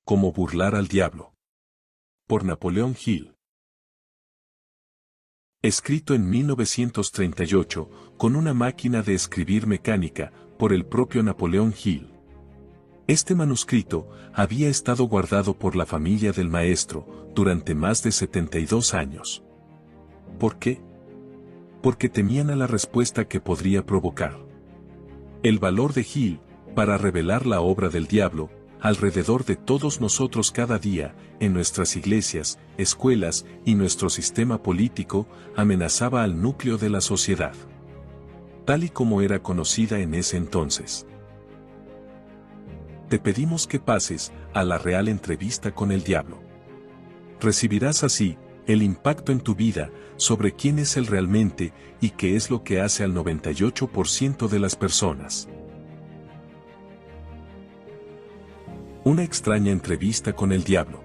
Cómo burlar al diablo. Por Napoleón Hill. Escrito en 1938, con una máquina de escribir mecánica, por el propio Napoleón Hill. Este manuscrito había estado guardado por la familia del maestro durante más de 72 años. ¿Por qué? Porque temían a la respuesta que podría provocar. El valor de Hill para revelar la obra del diablo alrededor de todos nosotros cada día, en nuestras iglesias, escuelas y nuestro sistema político, amenazaba al núcleo de la sociedad, tal y como era conocida en ese entonces. Te pedimos que pases a la real entrevista con el diablo. Recibirás así el impacto en tu vida sobre quién es él realmente y qué es lo que hace al 98% de las personas. Una extraña entrevista con el diablo.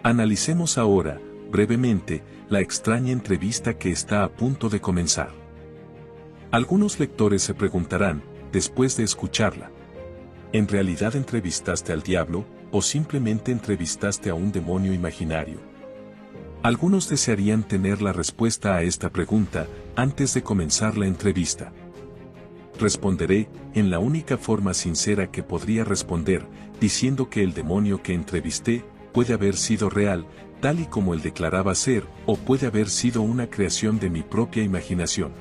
Analicemos ahora, brevemente, la extraña entrevista que está a punto de comenzar. Algunos lectores se preguntarán, después de escucharla, ¿en realidad entrevistaste al diablo, o simplemente entrevistaste a un demonio imaginario? Algunos desearían tener la respuesta a esta pregunta antes de comenzar la entrevista. Responderé en la única forma sincera que podría responder, diciendo que el demonio que entrevisté puede haber sido real, tal y como él declaraba ser, o puede haber sido una creación de mi propia imaginación.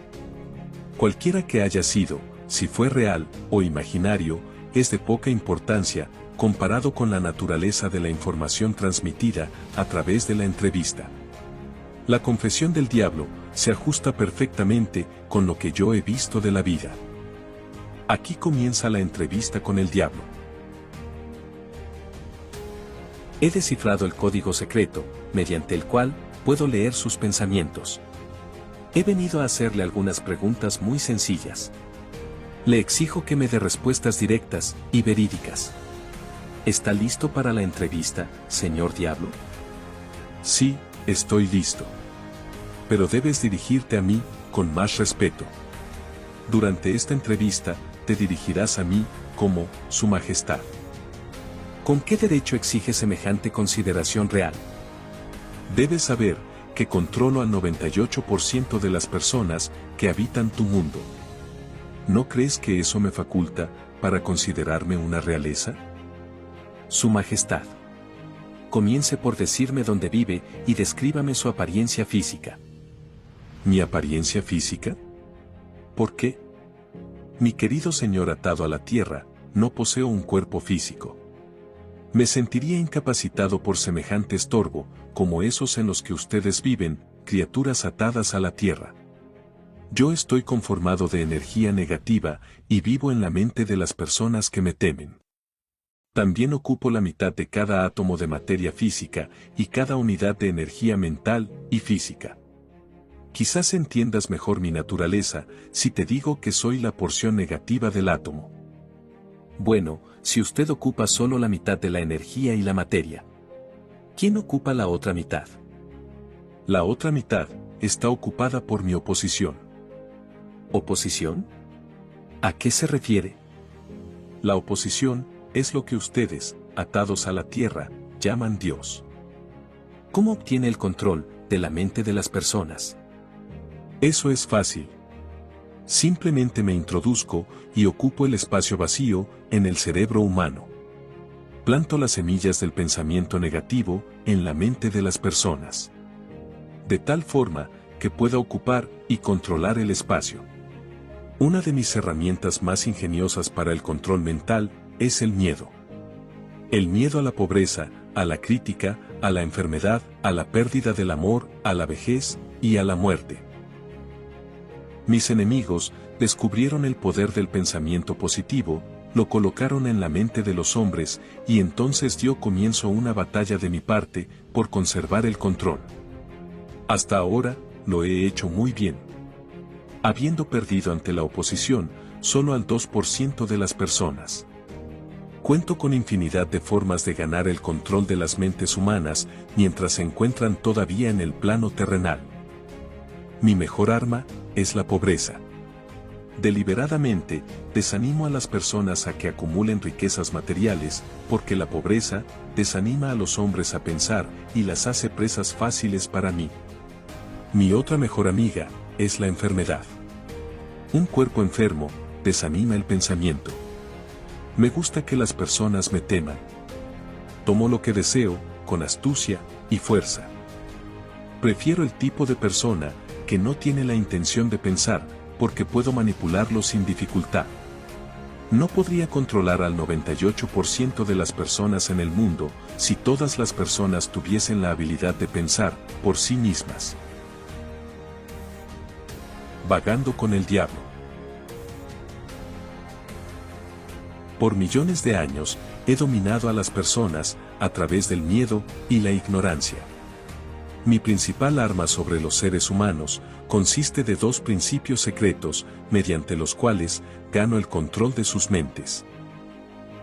Cualquiera que haya sido, si fue real o imaginario, es de poca importancia, comparado con la naturaleza de la información transmitida a través de la entrevista. La confesión del diablo se ajusta perfectamente con lo que yo he visto de la vida. Aquí comienza la entrevista con el diablo. He descifrado el código secreto, mediante el cual puedo leer sus pensamientos. He venido a hacerle algunas preguntas muy sencillas. Le exijo que me dé respuestas directas y verídicas. ¿Está listo para la entrevista, señor diablo? Sí, estoy listo. Pero debes dirigirte a mí con más respeto. Durante esta entrevista, te dirigirás a mí como Su Majestad. ¿Con qué derecho exige semejante consideración real? Debes saber que controlo al 98% de las personas que habitan tu mundo. ¿No crees que eso me faculta para considerarme una realeza? Su Majestad. Comience por decirme dónde vive y descríbame su apariencia física. ¿Mi apariencia física? ¿Por qué? Mi querido señor atado a la tierra, no poseo un cuerpo físico. Me sentiría incapacitado por semejante estorbo, como esos en los que ustedes viven, criaturas atadas a la tierra. Yo estoy conformado de energía negativa y vivo en la mente de las personas que me temen. También ocupo la mitad de cada átomo de materia física y cada unidad de energía mental y física. Quizás entiendas mejor mi naturaleza si te digo que soy la porción negativa del átomo. Bueno, si usted ocupa solo la mitad de la energía y la materia, ¿quién ocupa la otra mitad? La otra mitad está ocupada por mi oposición. ¿Oposición? ¿A qué se refiere? La oposición es lo que ustedes, atados a la tierra, llaman Dios. ¿Cómo obtiene el control de la mente de las personas? Eso es fácil. Simplemente me introduzco y ocupo el espacio vacío en el cerebro humano. Planto las semillas del pensamiento negativo en la mente de las personas, de tal forma que pueda ocupar y controlar el espacio. Una de mis herramientas más ingeniosas para el control mental es el miedo. El miedo a la pobreza, a la crítica, a la enfermedad, a la pérdida del amor, a la vejez y a la muerte. Mis enemigos descubrieron el poder del pensamiento positivo, lo colocaron en la mente de los hombres y entonces dio comienzo una batalla de mi parte por conservar el control. Hasta ahora, lo he hecho muy bien. Habiendo perdido ante la oposición, solo al 2% de las personas. Cuento con infinidad de formas de ganar el control de las mentes humanas mientras se encuentran todavía en el plano terrenal. Mi mejor arma es la pobreza. Deliberadamente, desanimo a las personas a que acumulen riquezas materiales, porque la pobreza desanima a los hombres a pensar y las hace presas fáciles para mí. Mi otra mejor amiga es la enfermedad. Un cuerpo enfermo desanima el pensamiento. Me gusta que las personas me teman. Tomo lo que deseo con astucia y fuerza. Prefiero el tipo de persona que no tiene la intención de pensar, porque puedo manipularlo sin dificultad. No podría controlar al 98% de las personas en el mundo si todas las personas tuviesen la habilidad de pensar por sí mismas. Vagando con el diablo. Por millones de años, he dominado a las personas a través del miedo y la ignorancia. Mi principal arma sobre los seres humanos consiste de dos principios secretos, mediante los cuales gano el control de sus mentes.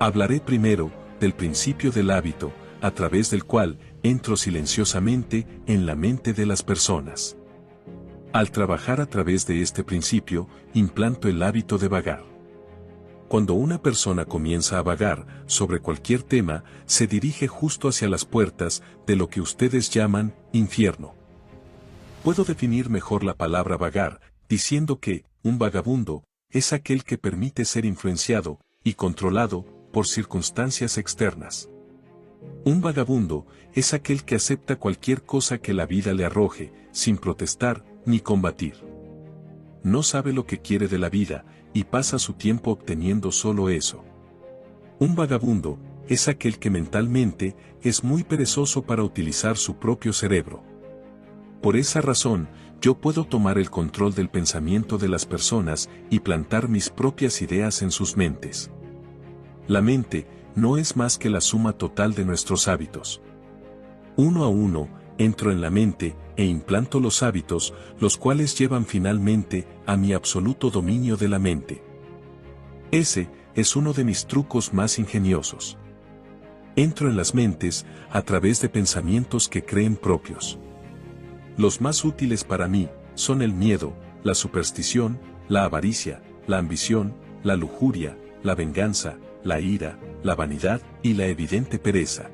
Hablaré primero del principio del hábito, a través del cual entro silenciosamente en la mente de las personas. Al trabajar a través de este principio, implanto el hábito de vagar. Cuando una persona comienza a vagar sobre cualquier tema, se dirige justo hacia las puertas de lo que ustedes llaman infierno. Puedo definir mejor la palabra vagar, diciendo que un vagabundo es aquel que permite ser influenciado y controlado por circunstancias externas. Un vagabundo es aquel que acepta cualquier cosa que la vida le arroje, sin protestar ni combatir. No sabe lo que quiere de la vida, y pasa su tiempo obteniendo solo eso. Un vagabundo es aquel que mentalmente es muy perezoso para utilizar su propio cerebro. Por esa razón, yo puedo tomar el control del pensamiento de las personas y plantar mis propias ideas en sus mentes. La mente no es más que la suma total de nuestros hábitos. Uno a uno, entro en la mente e implanto los hábitos, los cuales llevan finalmente a mi absoluto dominio de la mente. Ese es uno de mis trucos más ingeniosos. Entro en las mentes a través de pensamientos que creen propios. Los más útiles para mí son el miedo, la superstición, la avaricia, la ambición, la lujuria, la venganza, la ira, la vanidad y la evidente pereza.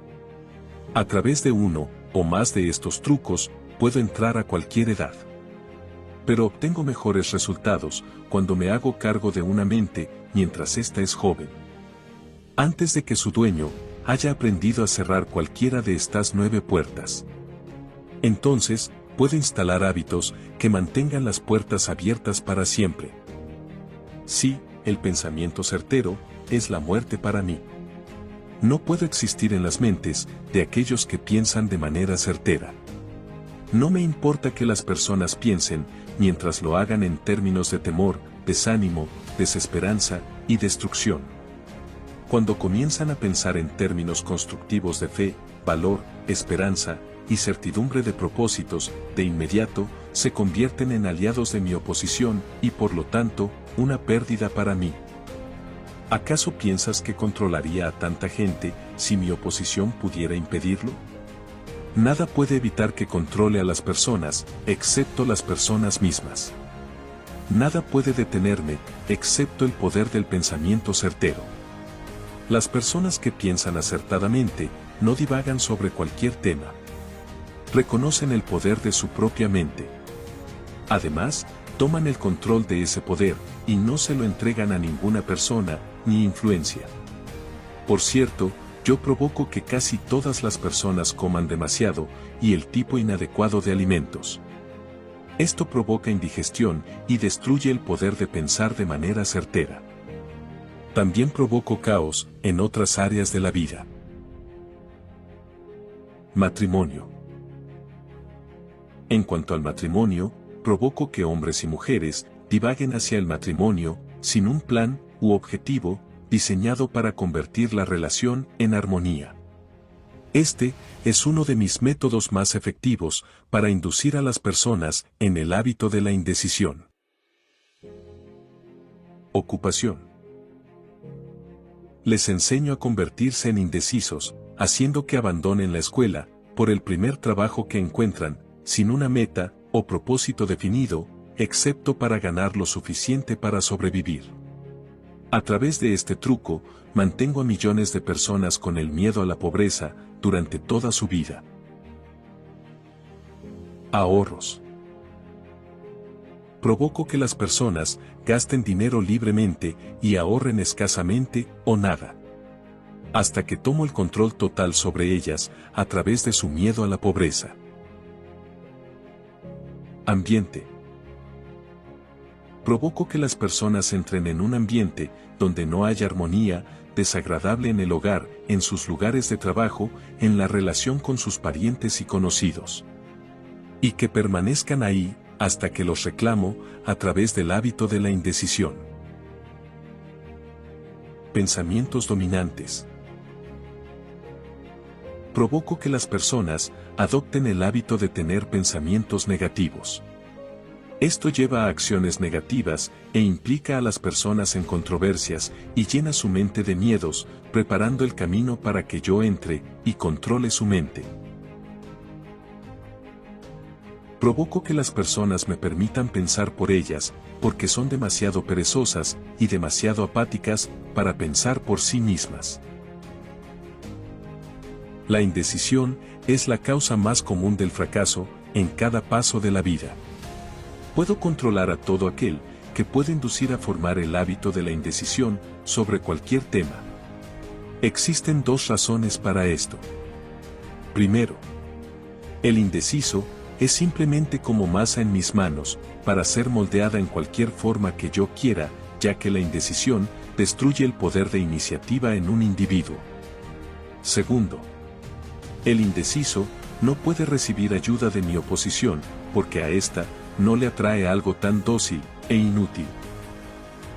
A través de uno o más de estos trucos, puedo entrar a cualquier edad. Pero obtengo mejores resultados cuando me hago cargo de una mente mientras ésta es joven. Antes de que su dueño haya aprendido a cerrar cualquiera de estas 9 puertas. Entonces, puedo instalar hábitos que mantengan las puertas abiertas para siempre. Sí, el pensamiento certero es la muerte para mí. No puedo existir en las mentes de aquellos que piensan de manera certera. No me importa que las personas piensen, mientras lo hagan en términos de temor, desánimo, desesperanza y destrucción. Cuando comienzan a pensar en términos constructivos de fe, valor, esperanza y certidumbre de propósitos, de inmediato, se convierten en aliados de mi oposición y por lo tanto, una pérdida para mí. ¿Acaso piensas que controlaría a tanta gente si mi oposición pudiera impedirlo? Nada puede evitar que controle a las personas, excepto las personas mismas. Nada puede detenerme, excepto el poder del pensamiento certero. Las personas que piensan acertadamente, no divagan sobre cualquier tema. Reconocen el poder de su propia mente. Además, toman el control de ese poder, y no se lo entregan a ninguna persona, ni influencia. Por cierto, yo provoco que casi todas las personas coman demasiado, y el tipo inadecuado de alimentos. Esto provoca indigestión, y destruye el poder de pensar de manera certera. También provoco caos, en otras áreas de la vida. Matrimonio. En cuanto al matrimonio, provoco que hombres y mujeres divaguen hacia el matrimonio, sin un plan u objetivo diseñado para convertir la relación en armonía. Este es uno de mis métodos más efectivos para inducir a las personas en el hábito de la indecisión. Ocupación. Les enseño a convertirse en indecisos, haciendo que abandonen la escuela, por el primer trabajo que encuentran, sin una meta o propósito definido, excepto para ganar lo suficiente para sobrevivir. A través de este truco, mantengo a millones de personas con el miedo a la pobreza durante toda su vida. Ahorros. Provoco que las personas gasten dinero libremente y ahorren escasamente o nada, hasta que tomo el control total sobre ellas a través de su miedo a la pobreza. Ambiente. Provoco que las personas entren en un ambiente donde no haya armonía, desagradable en el hogar, en sus lugares de trabajo, en la relación con sus parientes y conocidos, y que permanezcan ahí hasta que los reclamo a través del hábito de la indecisión. Pensamientos dominantes. Provoco que las personas adopten el hábito de tener pensamientos negativos. Esto lleva a acciones negativas e implica a las personas en controversias y llena su mente de miedos, preparando el camino para que yo entre y controle su mente. Provoco que las personas me permitan pensar por ellas, porque son demasiado perezosas y demasiado apáticas para pensar por sí mismas. La indecisión es la causa más común del fracaso en cada paso de la vida. Puedo controlar a todo aquel que puede inducir a formar el hábito de la indecisión sobre cualquier tema. Existen dos razones para esto. Primero, el indeciso es simplemente como masa en mis manos, para ser moldeada en cualquier forma que yo quiera, ya que la indecisión destruye el poder de iniciativa en un individuo. Segundo, el indeciso no puede recibir ayuda de mi oposición, porque a ésta no le atrae algo tan dócil e inútil.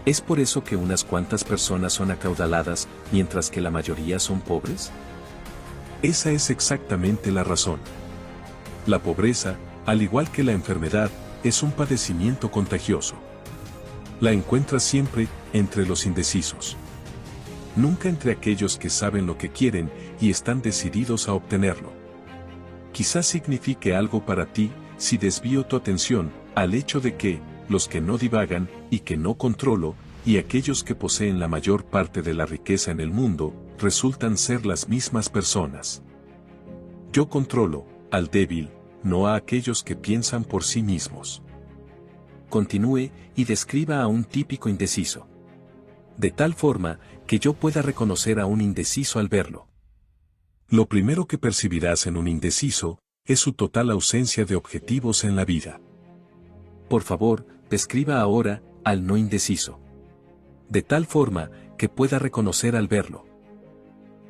¿Es por eso que unas cuantas personas son acaudaladas, mientras que la mayoría son pobres? Esa es exactamente la razón. La pobreza, al igual que la enfermedad, es un padecimiento contagioso. La encuentras siempre entre los indecisos. Nunca entre aquellos que saben lo que quieren y están decididos a obtenerlo. Quizás signifique algo para ti si desvío tu atención al hecho de que los que no divagan y que no controlo, y aquellos que poseen la mayor parte de la riqueza en el mundo, resultan ser las mismas personas. Yo controlo al débil, no a aquellos que piensan por sí mismos. Continúe y describa a un típico indeciso, de tal forma que yo pueda reconocer a un indeciso al verlo. Lo primero que percibirás en un indeciso es su total ausencia de objetivos en la vida. Por favor, describa ahora al no indeciso, de tal forma que pueda reconocer al verlo.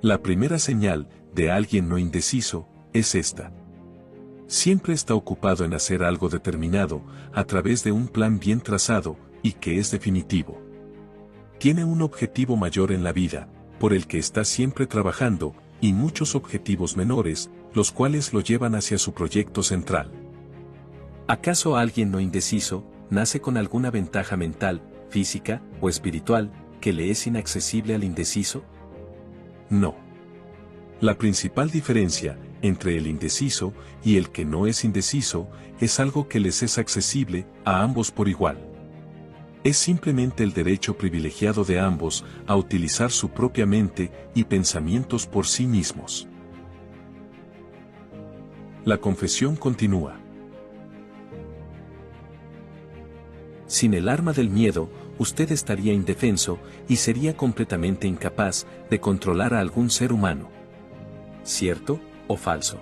La primera señal de alguien no indeciso es esta. Siempre está ocupado en hacer algo determinado, a través de un plan bien trazado, y que es definitivo. Tiene un objetivo mayor en la vida, por el que está siempre trabajando, y muchos objetivos menores, los cuales lo llevan hacia su proyecto central. ¿Acaso alguien no indeciso nace con alguna ventaja mental, física o espiritual, que le es inaccesible al indeciso? No. La principal diferencia entre el indeciso y el que no es indeciso es algo que les es accesible a ambos por igual. Es simplemente el derecho privilegiado de ambos a utilizar su propia mente y pensamientos por sí mismos. La confesión continúa. Sin el arma del miedo, usted estaría indefenso y sería completamente incapaz de controlar a algún ser humano. ¿Cierto o falso?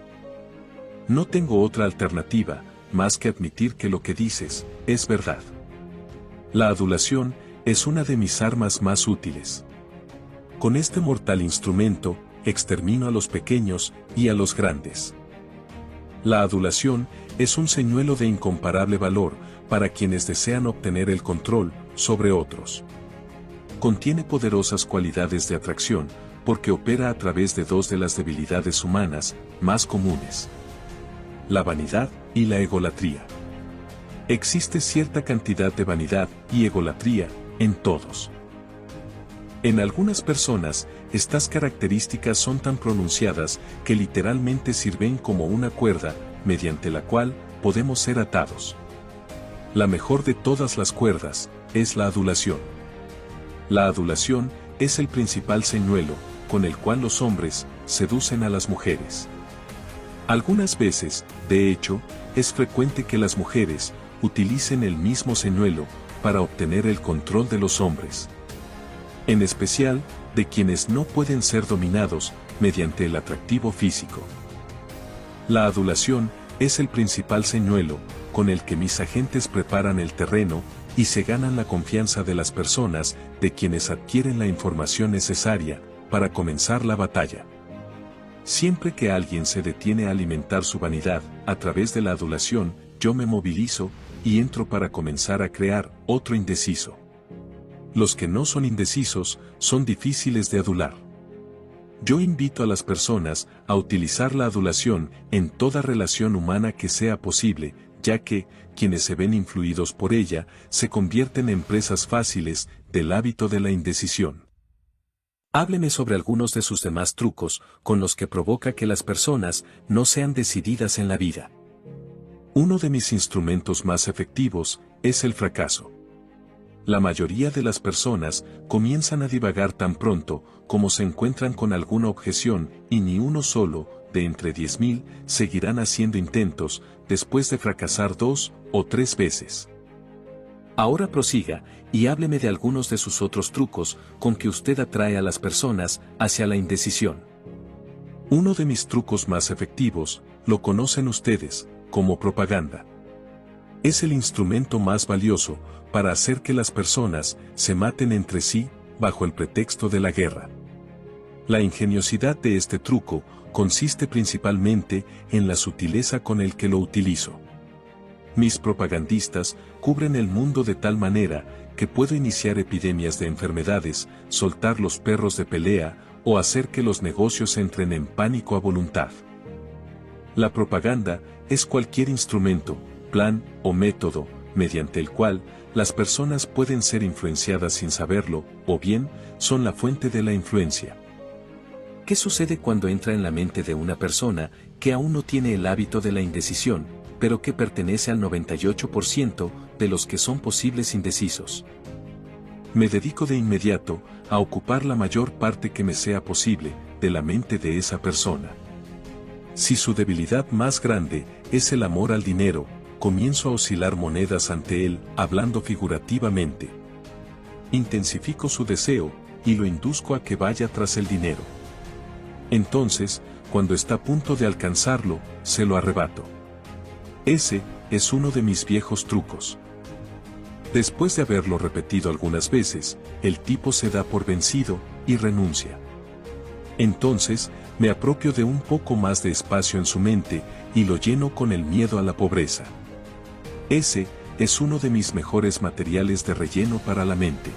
No tengo otra alternativa, más que admitir que lo que dices es verdad. La adulación es una de mis armas más útiles. Con este mortal instrumento, extermino a los pequeños y a los grandes. La adulación es un señuelo de incomparable valor para quienes desean obtener el control sobre otros. Contiene poderosas cualidades de atracción, porque opera a través de dos de las debilidades humanas más comunes: la vanidad y la egolatría. Existe cierta cantidad de vanidad y egolatría en todos. En algunas personas, estas características son tan pronunciadas que literalmente sirven como una cuerda, mediante la cual podemos ser atados. La mejor de todas las cuerdas es la adulación. La adulación es el principal señuelo con el cual los hombres seducen a las mujeres. Algunas veces, de hecho, es frecuente que las mujeres utilicen el mismo señuelo para obtener el control de los hombres. En especial, de quienes no pueden ser dominados mediante el atractivo físico. La adulación es el principal señuelo con el que mis agentes preparan el terreno y se ganan la confianza de las personas de quienes adquieren la información necesaria para comenzar la batalla. Siempre que alguien se detiene a alimentar su vanidad a través de la adulación, yo me movilizo y entro para comenzar a crear otro indeciso. Los que no son indecisos son difíciles de adular. Yo invito a las personas a utilizar la adulación en toda relación humana que sea posible, ya que, quienes se ven influidos por ella, se convierten en presas fáciles del hábito de la indecisión. Hábleme sobre algunos de sus demás trucos con los que provoca que las personas no sean decididas en la vida. Uno de mis instrumentos más efectivos es el fracaso. La mayoría de las personas comienzan a divagar tan pronto como se encuentran con alguna objeción y ni uno solo, de entre 10.000, seguirán haciendo intentos después de fracasar 2 o 3 veces. Ahora prosiga y hábleme de algunos de sus otros trucos con que usted atrae a las personas hacia la indecisión. Uno de mis trucos más efectivos, lo conocen ustedes, como propaganda. Es el instrumento más valioso para hacer que las personas se maten entre sí bajo el pretexto de la guerra. La ingeniosidad de este truco consiste principalmente en la sutileza con el que lo utilizo. Mis propagandistas cubren el mundo de tal manera que puedo iniciar epidemias de enfermedades, soltar los perros de pelea o hacer que los negocios entren en pánico a voluntad. La propaganda es cualquier instrumento, plan o método mediante el cual las personas pueden ser influenciadas sin saberlo, o bien son la fuente de la influencia. ¿Qué sucede cuando entra en la mente de una persona que aún no tiene el hábito de la indecisión, pero que pertenece al 98% de los que son posibles indecisos? Me dedico de inmediato a ocupar la mayor parte que me sea posible de la mente de esa persona. Si su debilidad más grande es el amor al dinero, comienzo a oscilar monedas ante él, hablando figurativamente. Intensifico su deseo y lo induzco a que vaya tras el dinero. Entonces, cuando está a punto de alcanzarlo, se lo arrebato. Ese es uno de mis viejos trucos. Después de haberlo repetido algunas veces, el tipo se da por vencido y renuncia. Entonces, me apropio de un poco más de espacio en su mente y lo lleno con el miedo a la pobreza. Ese es uno de mis mejores materiales de relleno para la mente.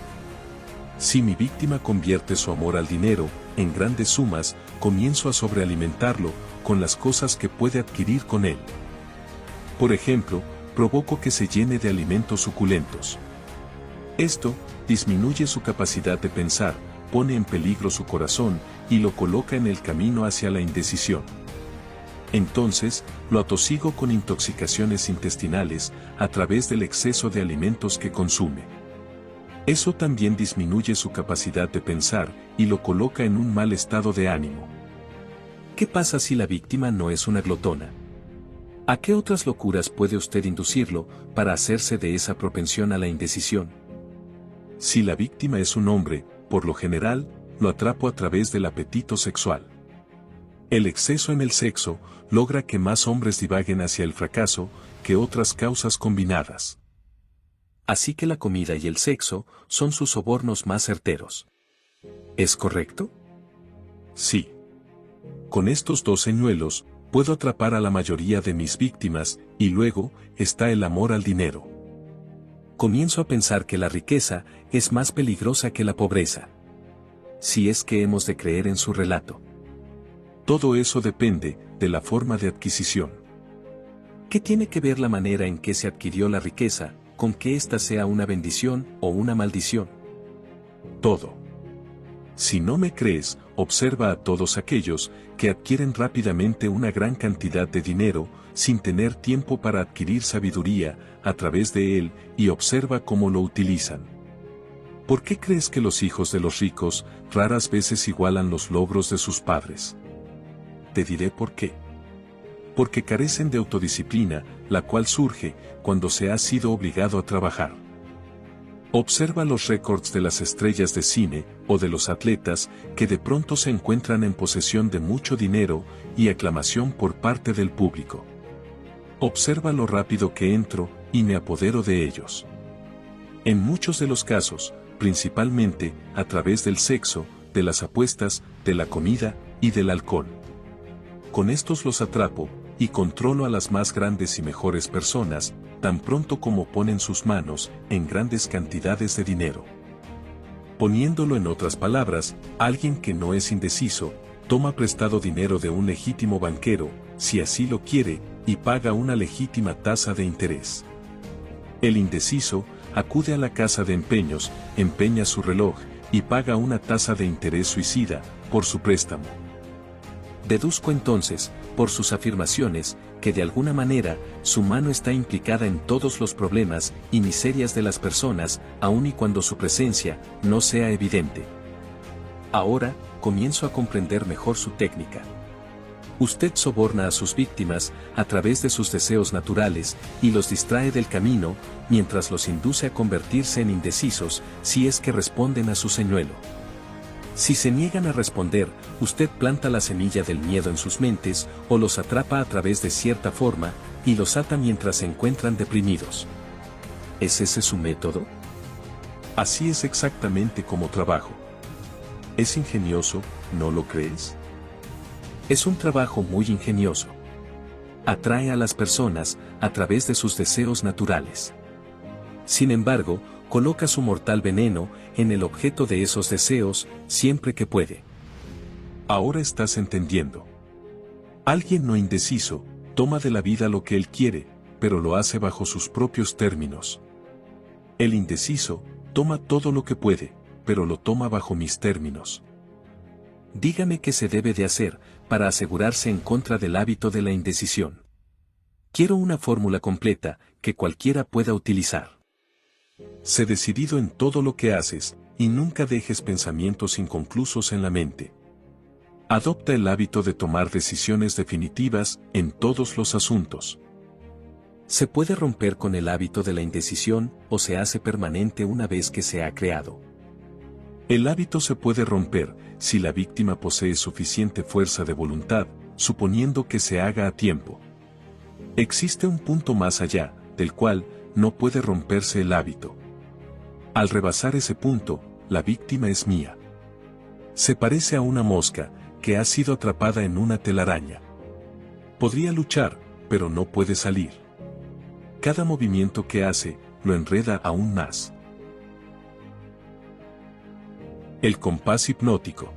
Si mi víctima convierte su amor al dinero en grandes sumas, comienzo a sobrealimentarlo con las cosas que puede adquirir con él. Por ejemplo, provoco que se llene de alimentos suculentos. Esto disminuye su capacidad de pensar, pone en peligro su corazón y lo coloca en el camino hacia la indecisión. Entonces, lo atosigo con intoxicaciones intestinales a través del exceso de alimentos que consume. Eso también disminuye su capacidad de pensar y lo coloca en un mal estado de ánimo. ¿Qué pasa si la víctima no es una glotona? ¿A qué otras locuras puede usted inducirlo para hacerse de esa propensión a la indecisión? Si la víctima es un hombre, por lo general, lo atrapo a través del apetito sexual. El exceso en el sexo logra que más hombres divaguen hacia el fracaso que otras causas combinadas. Así que la comida y el sexo son sus sobornos más certeros. ¿Es correcto? Sí. Con estos dos señuelos, puedo atrapar a la mayoría de mis víctimas, y luego, está el amor al dinero. Comienzo a pensar que la riqueza es más peligrosa que la pobreza. Si es que hemos de creer en su relato. Todo eso depende de la forma de adquisición. ¿Qué tiene que ver la manera en que se adquirió la riqueza con que ésta sea una bendición o una maldición? Todo. Si no me crees, observa a todos aquellos que adquieren rápidamente una gran cantidad de dinero, sin tener tiempo para adquirir sabiduría a través de él, y observa cómo lo utilizan. ¿Por qué crees que los hijos de los ricos raras veces igualan los logros de sus padres? Te diré por qué. Porque carecen de autodisciplina, la cual surge cuando se ha sido obligado a trabajar. Observa los récords de las estrellas de cine o de los atletas que de pronto se encuentran en posesión de mucho dinero y aclamación por parte del público. Observa lo rápido que entro y me apodero de ellos. En muchos de los casos, principalmente a través del sexo, de las apuestas, de la comida y del alcohol. Con estos los atrapo y controlo a las más grandes y mejores personas, tan pronto como ponen sus manos en grandes cantidades de dinero. Poniéndolo en otras palabras, alguien que no es indeciso, toma prestado dinero de un legítimo banquero, si así lo quiere, y paga una legítima tasa de interés. El indeciso acude a la casa de empeños, empeña su reloj, y paga una tasa de interés suicida por su préstamo. Deduzco entonces, por sus afirmaciones, que de alguna manera, su mano está implicada en todos los problemas y miserias de las personas, aun y cuando su presencia no sea evidente. Ahora, comienzo a comprender mejor su técnica. Usted soborna a sus víctimas a través de sus deseos naturales y los distrae del camino, mientras los induce a convertirse en indecisos si es que responden a su señuelo. Si se niegan a responder, usted planta la semilla del miedo en sus mentes o los atrapa a través de cierta forma y los ata mientras se encuentran deprimidos. ¿Es ese su método? Así es exactamente como trabajo. ¿Es ingenioso, no lo crees? Es un trabajo muy ingenioso. Atrae a las personas a través de sus deseos naturales. Sin embargo, coloca su mortal veneno en el objeto de esos deseos siempre que puede. Ahora estás entendiendo. Alguien no indeciso toma de la vida lo que él quiere, pero lo hace bajo sus propios términos. El indeciso toma todo lo que puede, pero lo toma bajo mis términos. Dígame qué se debe de hacer para asegurarse en contra del hábito de la indecisión. Quiero una fórmula completa que cualquiera pueda utilizar. Sé decidido en todo lo que haces, y nunca dejes pensamientos inconclusos en la mente. Adopta el hábito de tomar decisiones definitivas en todos los asuntos. ¿Se puede romper con el hábito de la indecisión o se hace permanente una vez que se ha creado? El hábito se puede romper si la víctima posee suficiente fuerza de voluntad, suponiendo que se haga a tiempo. Existe un punto más allá, del cual no puede romperse el hábito. Al rebasar ese punto, la víctima es mía. Se parece a una mosca que ha sido atrapada en una telaraña. Podría luchar, pero no puede salir. Cada movimiento que hace, lo enreda aún más. El compás hipnótico.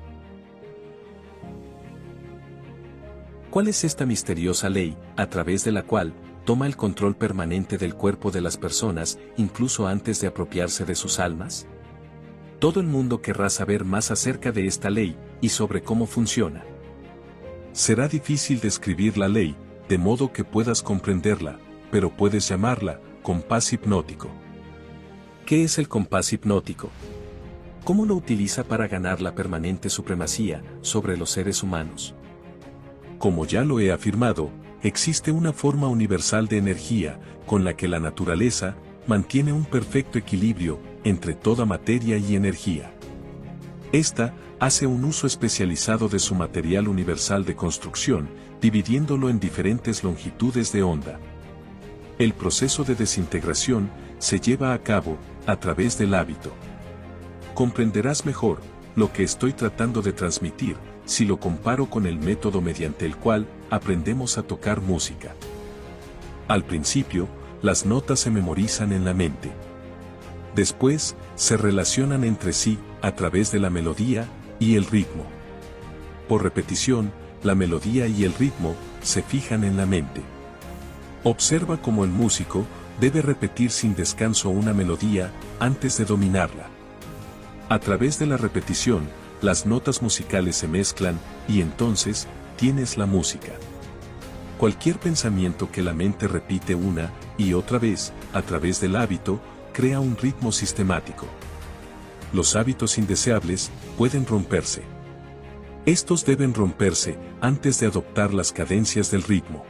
¿Cuál es esta misteriosa ley, a través de la cual toma el control permanente del cuerpo de las personas, incluso antes de apropiarse de sus almas? Todo el mundo querrá saber más acerca de esta ley, y sobre cómo funciona. Será difícil describir la ley, de modo que puedas comprenderla, pero puedes llamarla compás hipnótico. ¿Qué es el compás hipnótico? ¿Cómo lo utiliza para ganar la permanente supremacía sobre los seres humanos? Como ya lo he afirmado, existe una forma universal de energía, con la que la naturaleza mantiene un perfecto equilibrio entre toda materia y energía. Esta hace un uso especializado de su material universal de construcción, dividiéndolo en diferentes longitudes de onda. El proceso de desintegración se lleva a cabo a través del hábito. Comprenderás mejor lo que estoy tratando de transmitir si lo comparo con el método mediante el cual aprendemos a tocar música. Al principio, las notas se memorizan en la mente. Después, se relacionan entre sí a través de la melodía y el ritmo. Por repetición, la melodía y el ritmo se fijan en la mente. Observa cómo el músico debe repetir sin descanso una melodía antes de dominarla. A través de la repetición, las notas musicales se mezclan, y entonces, tienes la música. Cualquier pensamiento que la mente repite una y otra vez, a través del hábito, crea un ritmo sistemático. Los hábitos indeseables pueden romperse. Estos deben romperse antes de adoptar las cadencias del ritmo.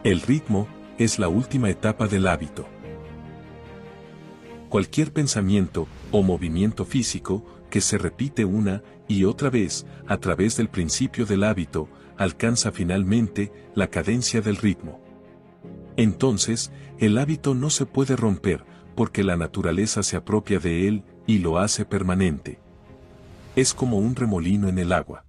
El ritmo es la última etapa del hábito. Cualquier pensamiento o movimiento físico que se repite una y otra vez a través del principio del hábito alcanza finalmente la cadencia del ritmo. Entonces, el hábito no se puede romper porque la naturaleza se apropia de él y lo hace permanente. Es como un remolino en el agua.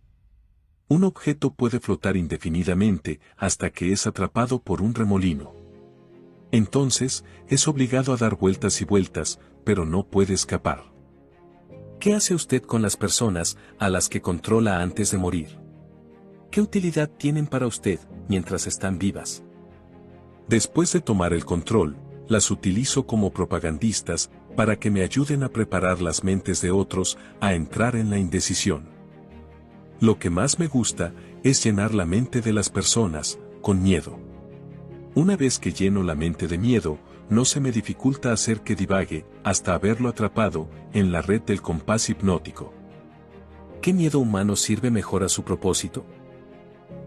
Un objeto puede flotar indefinidamente hasta que es atrapado por un remolino. Entonces, es obligado a dar vueltas y vueltas, pero no puede escapar. ¿Qué hace usted con las personas a las que controla antes de morir? ¿Qué utilidad tienen para usted mientras están vivas? Después de tomar el control, las utilizo como propagandistas para que me ayuden a preparar las mentes de otros a entrar en la indecisión. Lo que más me gusta es llenar la mente de las personas con miedo. Una vez que lleno la mente de miedo, no se me dificulta hacer que divague hasta haberlo atrapado en la red del compás hipnótico. ¿Qué miedo humano sirve mejor a su propósito?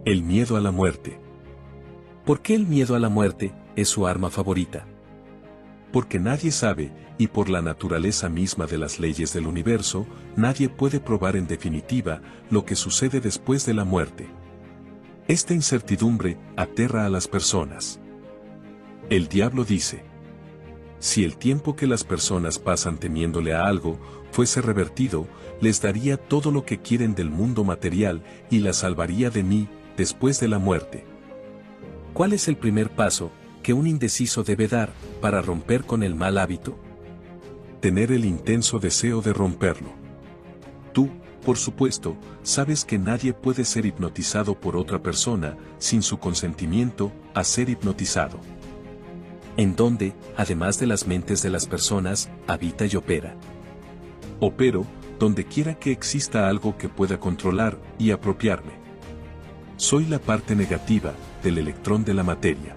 El miedo a la muerte. ¿Por qué el miedo a la muerte es su arma favorita? Porque nadie sabe, y por la naturaleza misma de las leyes del universo, nadie puede probar en definitiva lo que sucede después de la muerte. Esta incertidumbre aterra a las personas. El diablo dice: si el tiempo que las personas pasan temiéndole a algo fuese revertido, les daría todo lo que quieren del mundo material y las salvaría de mí después de la muerte. ¿Cuál es el primer paso que un indeciso debe dar para romper con el mal hábito? Tener el intenso deseo de romperlo. Tú, por supuesto, sabes que nadie puede ser hipnotizado por otra persona sin su consentimiento a ser hipnotizado. En donde, además de las mentes de las personas, habita y opera. Opero donde quiera que exista algo que pueda controlar y apropiarme. Soy la parte negativa del electrón de la materia.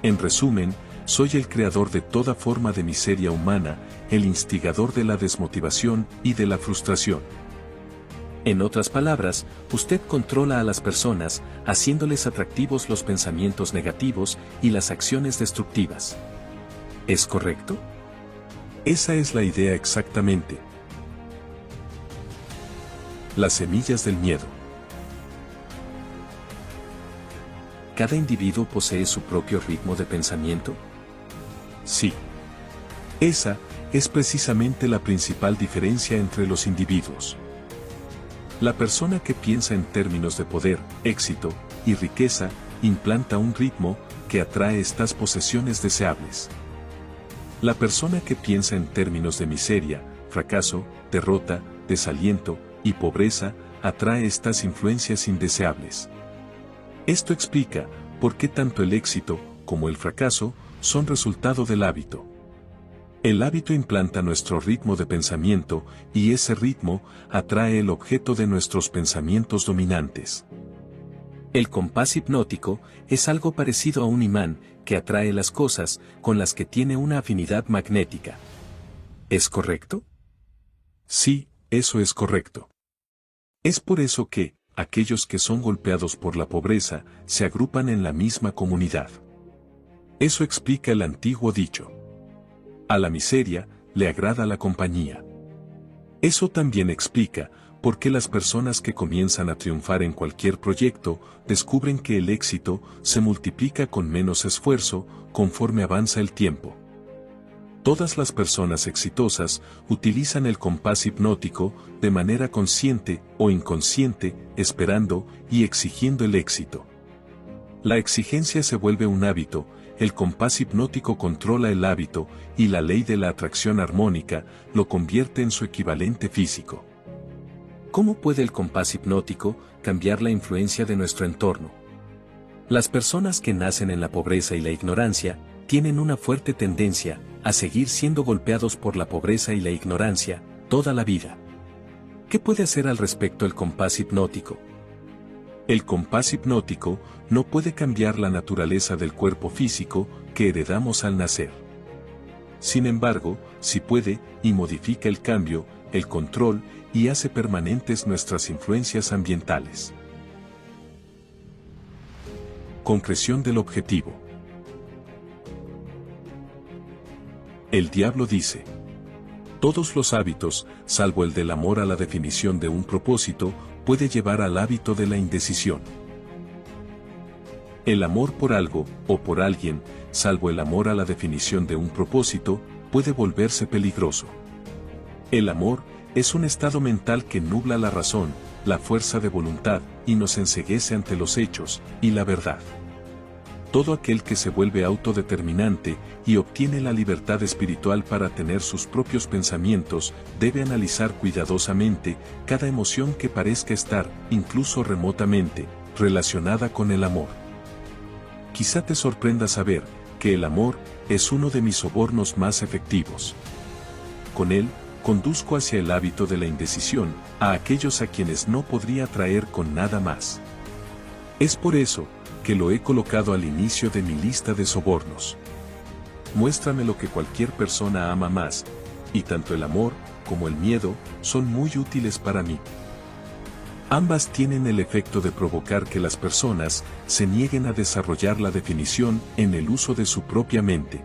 En resumen, soy el creador de toda forma de miseria humana, el instigador de la desmotivación y de la frustración. En otras palabras, usted controla a las personas, haciéndoles atractivos los pensamientos negativos y las acciones destructivas. ¿Es correcto? Esa es la idea exactamente. Las semillas del miedo. ¿Cada individuo posee su propio ritmo de pensamiento? Sí. Esa es precisamente la principal diferencia entre los individuos. La persona que piensa en términos de poder, éxito y riqueza, implanta un ritmo que atrae estas posesiones deseables. La persona que piensa en términos de miseria, fracaso, derrota, desaliento y pobreza, atrae estas influencias indeseables. Esto explica por qué tanto el éxito como el fracaso son resultado del hábito. El hábito implanta nuestro ritmo de pensamiento y ese ritmo atrae el objeto de nuestros pensamientos dominantes. El compás hipnótico es algo parecido a un imán que atrae las cosas con las que tiene una afinidad magnética. ¿Es correcto? Sí, eso es correcto. Es por eso que, aquellos que son golpeados por la pobreza se agrupan en la misma comunidad. Eso explica el antiguo dicho: a la miseria le agrada la compañía. Eso también explica por qué las personas que comienzan a triunfar en cualquier proyecto descubren que el éxito se multiplica con menos esfuerzo conforme avanza el tiempo. Todas las personas exitosas utilizan el compás hipnótico de manera consciente o inconsciente, esperando y exigiendo el éxito. La exigencia se vuelve un hábito, el compás hipnótico controla el hábito y la ley de la atracción armónica lo convierte en su equivalente físico. ¿Cómo puede el compás hipnótico cambiar la influencia de nuestro entorno? Las personas que nacen en la pobreza y la ignorancia tienen una fuerte tendencia a seguir siendo golpeados por la pobreza y la ignorancia toda la vida. ¿Qué puede hacer al respecto el compás hipnótico? El compás hipnótico no puede cambiar la naturaleza del cuerpo físico que heredamos al nacer. Sin embargo, sí puede, y modifica el cambio, el control, y hace permanentes nuestras influencias ambientales. Concreción del objetivo. El diablo dice: todos los hábitos, salvo el del amor a la definición de un propósito, puede llevar al hábito de la indecisión. El amor por algo, o por alguien, salvo el amor a la definición de un propósito, puede volverse peligroso. El amor es un estado mental que nubla la razón, la fuerza de voluntad, y nos enceguece ante los hechos, y la verdad. Todo aquel que se vuelve autodeterminante y obtiene la libertad espiritual para tener sus propios pensamientos, debe analizar cuidadosamente cada emoción que parezca estar, incluso remotamente, relacionada con el amor. Quizá te sorprenda saber que el amor es uno de mis sobornos más efectivos. Con él, conduzco hacia el hábito de la indecisión a aquellos a quienes no podría atraer con nada más. Es por eso que lo he colocado al inicio de mi lista de sobornos. Muéstrame lo que cualquier persona ama más, y tanto el amor como el miedo son muy útiles para mí. Ambas tienen el efecto de provocar que las personas se nieguen a desarrollar la definición en el uso de su propia mente.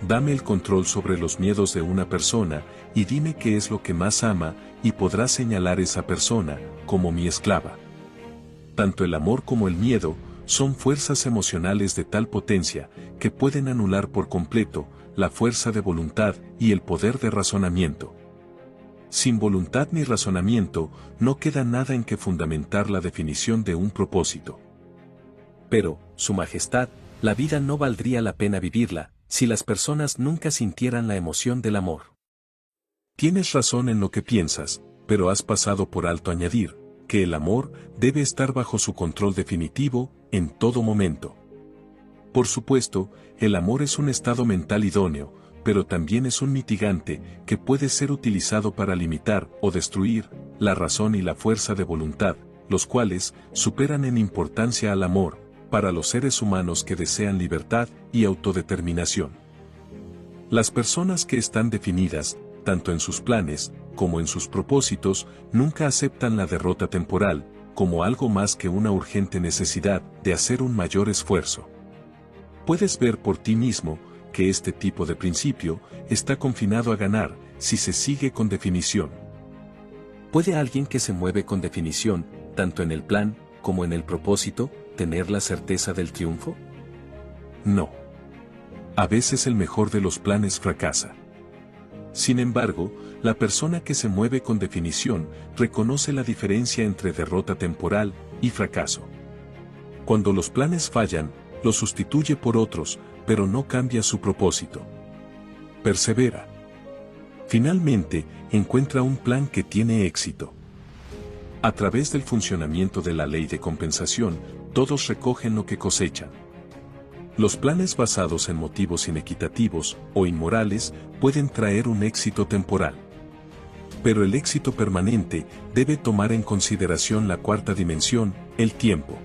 Dame el control sobre los miedos de una persona y dime qué es lo que más ama, y podrás señalar esa persona como mi esclava. Tanto el amor como el miedo son fuerzas emocionales de tal potencia que pueden anular por completo la fuerza de voluntad y el poder de razonamiento. Sin voluntad ni razonamiento, no queda nada en que fundamentar la definición de un propósito. Pero, Su Majestad, la vida no valdría la pena vivirla si las personas nunca sintieran la emoción del amor. Tienes razón en lo que piensas, pero has pasado por alto añadir que el amor debe estar bajo su control definitivo en todo momento. Por supuesto, el amor es un estado mental idóneo, pero también es un mitigante que puede ser utilizado para limitar o destruir la razón y la fuerza de voluntad, los cuales superan en importancia al amor para los seres humanos que desean libertad y autodeterminación. Las personas que están definidas, tanto en sus planes como en sus propósitos, nunca aceptan la derrota temporal como algo más que una urgente necesidad de hacer un mayor esfuerzo. Puedes ver por ti mismo que este tipo de principio está confinado a ganar si se sigue con definición. ¿Puede alguien que se mueve con definición, tanto en el plan como en el propósito, tener la certeza del triunfo? No. A veces el mejor de los planes fracasa. Sin embargo, la persona que se mueve con definición reconoce la diferencia entre derrota temporal y fracaso. Cuando los planes fallan, los sustituye por otros, pero no cambia su propósito. Persevera. Finalmente, encuentra un plan que tiene éxito. A través del funcionamiento de la ley de compensación, todos recogen lo que cosechan. Los planes basados en motivos inequitativos o inmorales pueden traer un éxito temporal. Pero el éxito permanente debe tomar en consideración la cuarta dimensión, el tiempo.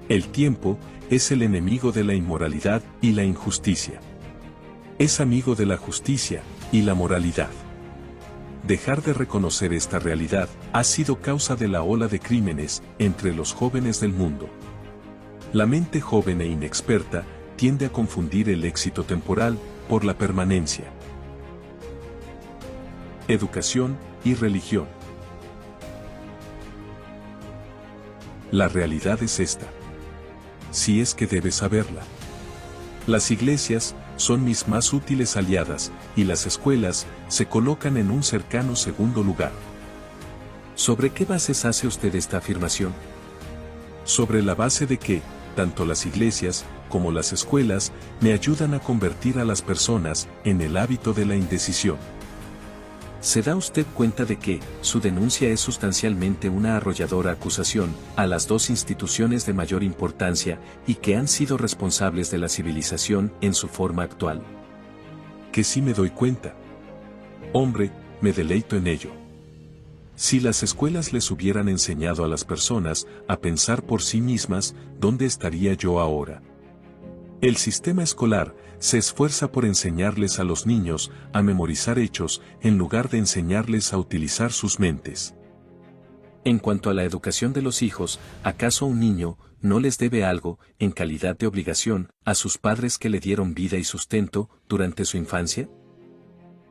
El tiempo es el enemigo de la inmoralidad y la injusticia. Es amigo de la justicia y la moralidad. Dejar de reconocer esta realidad ha sido causa de la ola de crímenes entre los jóvenes del mundo. La mente joven e inexperta tiende a confundir el éxito temporal por la permanencia. Educación y religión. La realidad es esta. Si es que debes saberla. Las iglesias son mis más útiles aliadas, y las escuelas se colocan en un cercano segundo lugar. ¿Sobre qué bases hace usted esta afirmación? Sobre la base de que, tanto las iglesias como las escuelas me ayudan a convertir a las personas en el hábito de la indecisión. ¿Se da usted cuenta de que su denuncia es sustancialmente una arrolladora acusación a las dos instituciones de mayor importancia y que han sido responsables de la civilización en su forma actual? Que sí me doy cuenta. Hombre, me deleito en ello. Si las escuelas les hubieran enseñado a las personas a pensar por sí mismas, ¿dónde estaría yo ahora? El sistema escolar se esfuerza por enseñarles a los niños a memorizar hechos en lugar de enseñarles a utilizar sus mentes. En cuanto a la educación de los hijos, ¿acaso un niño no les debe algo, en calidad de obligación, a sus padres que le dieron vida y sustento durante su infancia?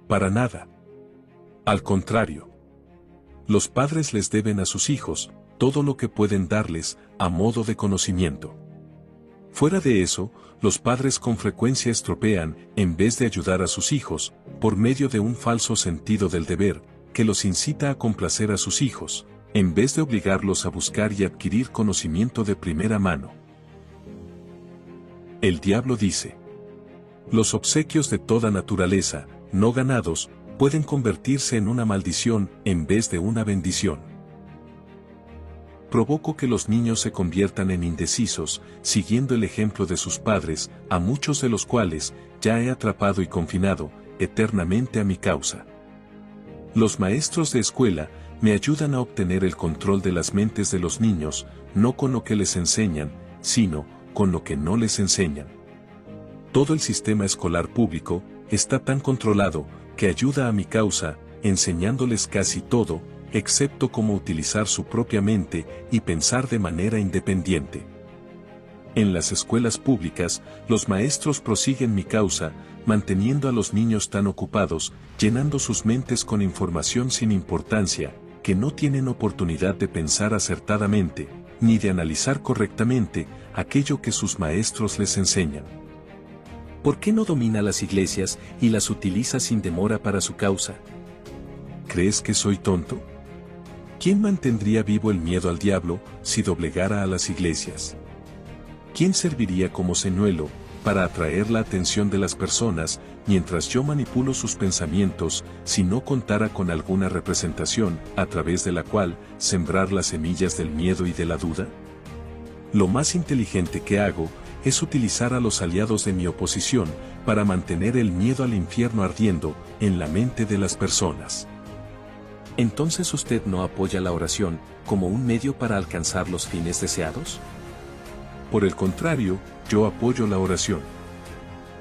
Para nada. Al contrario. Los padres les deben a sus hijos todo lo que pueden darles a modo de conocimiento. Fuera de eso, los padres con frecuencia estropean, en vez de ayudar a sus hijos, por medio de un falso sentido del deber, que los incita a complacer a sus hijos, en vez de obligarlos a buscar y adquirir conocimiento de primera mano. El diablo dice: los obsequios de toda naturaleza, no ganados, pueden convertirse en una maldición en vez de una bendición. Provoco que los niños se conviertan en indecisos, siguiendo el ejemplo de sus padres, a muchos de los cuales ya he atrapado y confinado eternamente a mi causa. Los maestros de escuela me ayudan a obtener el control de las mentes de los niños, no con lo que les enseñan, sino con lo que no les enseñan. Todo el sistema escolar público está tan controlado que ayuda a mi causa, enseñándoles casi todo, excepto cómo utilizar su propia mente y pensar de manera independiente. En las escuelas públicas, los maestros prosiguen mi causa, manteniendo a los niños tan ocupados, llenando sus mentes con información sin importancia, que no tienen oportunidad de pensar acertadamente, ni de analizar correctamente aquello que sus maestros les enseñan. ¿Por qué no domina las iglesias y las utiliza sin demora para su causa? ¿Crees que soy tonto? ¿Quién mantendría vivo el miedo al diablo si doblegara a las iglesias? ¿Quién serviría como señuelo para atraer la atención de las personas mientras yo manipulo sus pensamientos si no contara con alguna representación a través de la cual sembrar las semillas del miedo y de la duda? Lo más inteligente que hago es utilizar a los aliados de mi oposición para mantener el miedo al infierno ardiendo en la mente de las personas. ¿Entonces usted no apoya la oración como un medio para alcanzar los fines deseados? Por el contrario, yo apoyo la oración.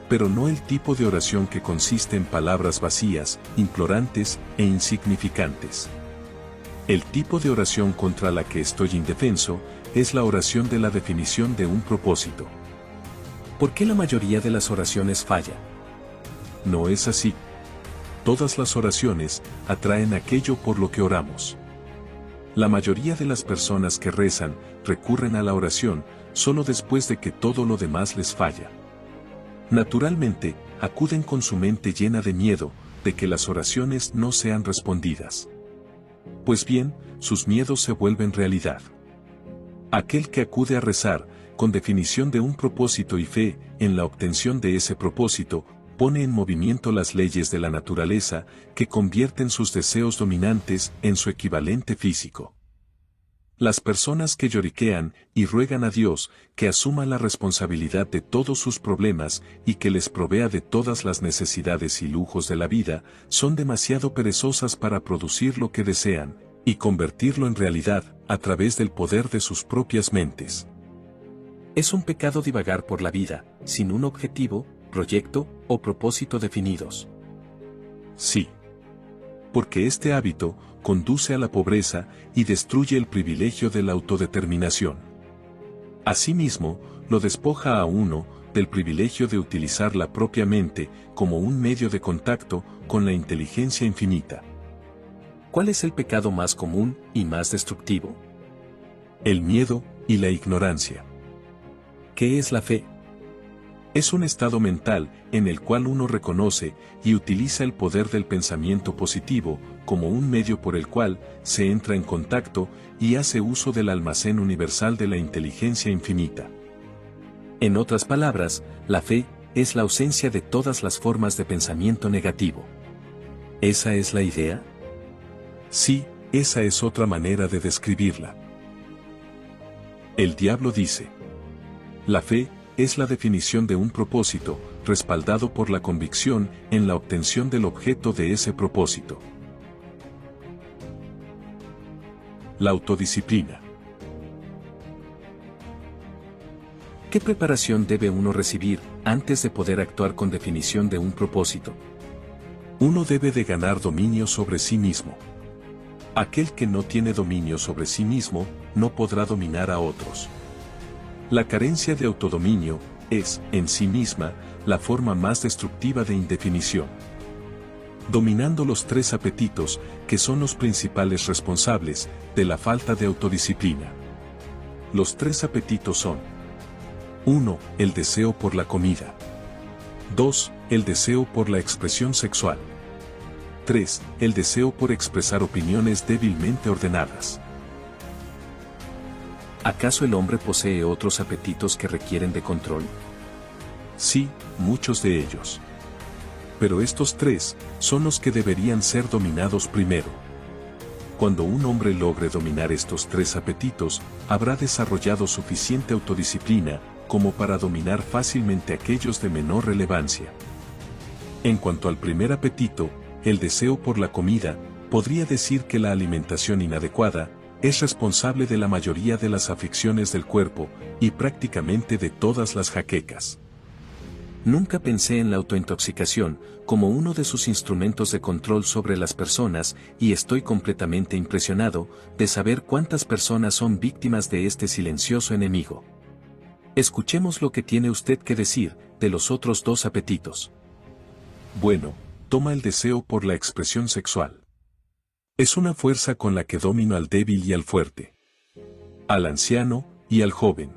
Pero no el tipo de oración que consiste en palabras vacías, implorantes e insignificantes. El tipo de oración contra la que estoy indefenso es la oración de la definición de un propósito. ¿Por qué la mayoría de las oraciones falla? No es así. Todas las oraciones atraen aquello por lo que oramos. La mayoría de las personas que rezan recurren a la oración solo después de que todo lo demás les falla. Naturalmente, acuden con su mente llena de miedo de que las oraciones no sean respondidas. Pues bien, sus miedos se vuelven realidad. Aquel que acude a rezar, con definición de un propósito y fe en la obtención de ese propósito, pone en movimiento las leyes de la naturaleza que convierten sus deseos dominantes en su equivalente físico. Las personas que lloriquean y ruegan a Dios que asuma la responsabilidad de todos sus problemas y que les provea de todas las necesidades y lujos de la vida, son demasiado perezosas para producir lo que desean y convertirlo en realidad a través del poder de sus propias mentes. Es un pecado divagar por la vida, sin un objetivo, proyecto o propósito definidos. Sí. Porque este hábito conduce a la pobreza y destruye el privilegio de la autodeterminación. Asimismo, lo despoja a uno del privilegio de utilizar la propia mente como un medio de contacto con la inteligencia infinita. ¿Cuál es el pecado más común y más destructivo? El miedo y la ignorancia. ¿Qué es la fe? Es un estado mental en el cual uno reconoce y utiliza el poder del pensamiento positivo como un medio por el cual se entra en contacto y hace uso del almacén universal de la inteligencia infinita. En otras palabras, la fe es la ausencia de todas las formas de pensamiento negativo. ¿Esa es la idea? Sí, esa es otra manera de describirla. El diablo dice: la fe es la definición de un propósito, respaldado por la convicción en la obtención del objeto de ese propósito. La autodisciplina. ¿Qué preparación debe uno recibir antes de poder actuar con definición de un propósito? Uno debe de ganar dominio sobre sí mismo. Aquel que no tiene dominio sobre sí mismo, no podrá dominar a otros. La carencia de autodominio es, en sí misma, la forma más destructiva de indefinición. Dominando los tres apetitos, que son los principales responsables de la falta de autodisciplina. Los tres apetitos son: 1. El deseo por la comida. 2. El deseo por la expresión sexual. 3. El deseo por expresar opiniones débilmente ordenadas. ¿Acaso el hombre posee otros apetitos que requieren de control? Sí, muchos de ellos. Pero estos tres son los que deberían ser dominados primero. Cuando un hombre logre dominar estos tres apetitos, habrá desarrollado suficiente autodisciplina como para dominar fácilmente aquellos de menor relevancia. En cuanto al primer apetito, el deseo por la comida, podría decir que la alimentación inadecuada es responsable de la mayoría de las afecciones del cuerpo y prácticamente de todas las jaquecas. Nunca pensé en la autointoxicación como uno de sus instrumentos de control sobre las personas y estoy completamente impresionado de saber cuántas personas son víctimas de este silencioso enemigo. Escuchemos lo que tiene usted que decir de los otros dos apetitos. Bueno, toma el deseo por la expresión sexual. Es una fuerza con la que domino al débil y al fuerte, al anciano y al joven,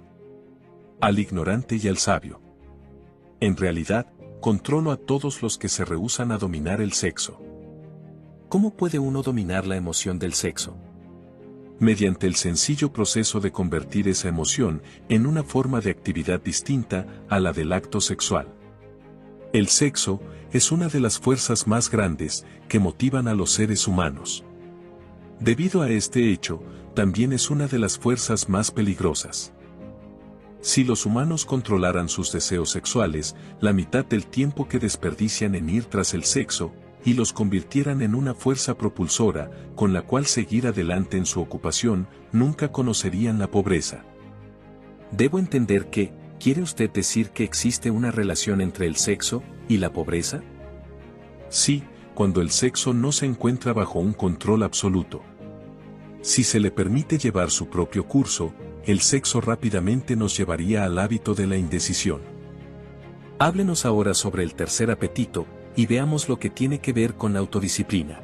al ignorante y al sabio. En realidad, controlo a todos los que se rehúsan a dominar el sexo. ¿Cómo puede uno dominar la emoción del sexo? Mediante el sencillo proceso de convertir esa emoción en una forma de actividad distinta a la del acto sexual. El sexo es una de las fuerzas más grandes que motivan a los seres humanos. Debido a este hecho, también es una de las fuerzas más peligrosas. Si los humanos controlaran sus deseos sexuales, la mitad del tiempo que desperdician en ir tras el sexo, y los convirtieran en una fuerza propulsora, con la cual seguir adelante en su ocupación, nunca conocerían la pobreza. ¿Debo entender que, quiere usted decir que existe una relación entre el sexo y la pobreza? Sí, cuando el sexo no se encuentra bajo un control absoluto. Si se le permite llevar su propio curso, el sexo rápidamente nos llevaría al hábito de la indecisión. Háblenos ahora sobre el tercer apetito, y veamos lo que tiene que ver con la autodisciplina.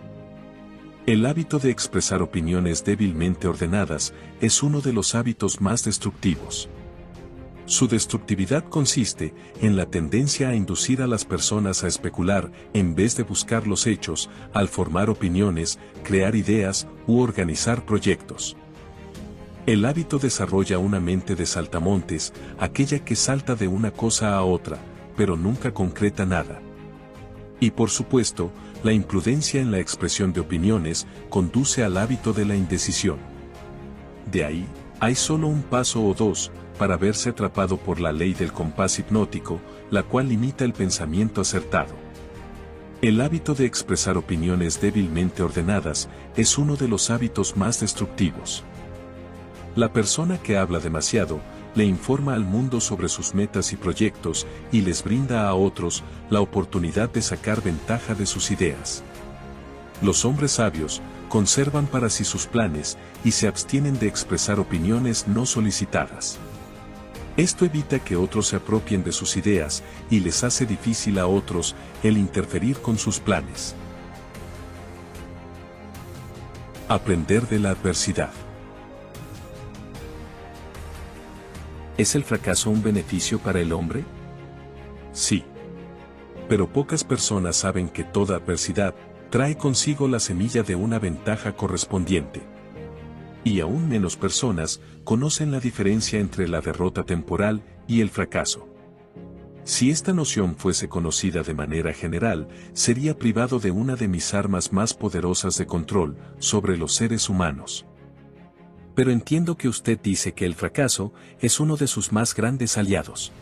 El hábito de expresar opiniones débilmente ordenadas es uno de los hábitos más destructivos. Su destructividad consiste en la tendencia a inducir a las personas a especular en vez de buscar los hechos, al formar opiniones, crear ideas u organizar proyectos. El hábito desarrolla una mente de saltamontes, aquella que salta de una cosa a otra, pero nunca concreta nada. Y por supuesto, la imprudencia en la expresión de opiniones conduce al hábito de la indecisión. De ahí, hay solo un paso o dos para verse atrapado por la ley del compás hipnótico, la cual limita el pensamiento acertado. El hábito de expresar opiniones débilmente ordenadas es uno de los hábitos más destructivos. La persona que habla demasiado, le informa al mundo sobre sus metas y proyectos y les brinda a otros la oportunidad de sacar ventaja de sus ideas. Los hombres sabios conservan para sí sus planes y se abstienen de expresar opiniones no solicitadas. Esto evita que otros se apropien de sus ideas y les hace difícil a otros el interferir con sus planes. Aprender de la adversidad. ¿Es el fracaso un beneficio para el hombre? Sí. Pero pocas personas saben que toda adversidad trae consigo la semilla de una ventaja correspondiente. Y aún menos personas conocen la diferencia entre la derrota temporal y el fracaso. Si esta noción fuese conocida de manera general, sería privado de una de mis armas más poderosas de control sobre los seres humanos. Pero entiendo que usted dice que el fracaso es uno de sus más grandes aliados.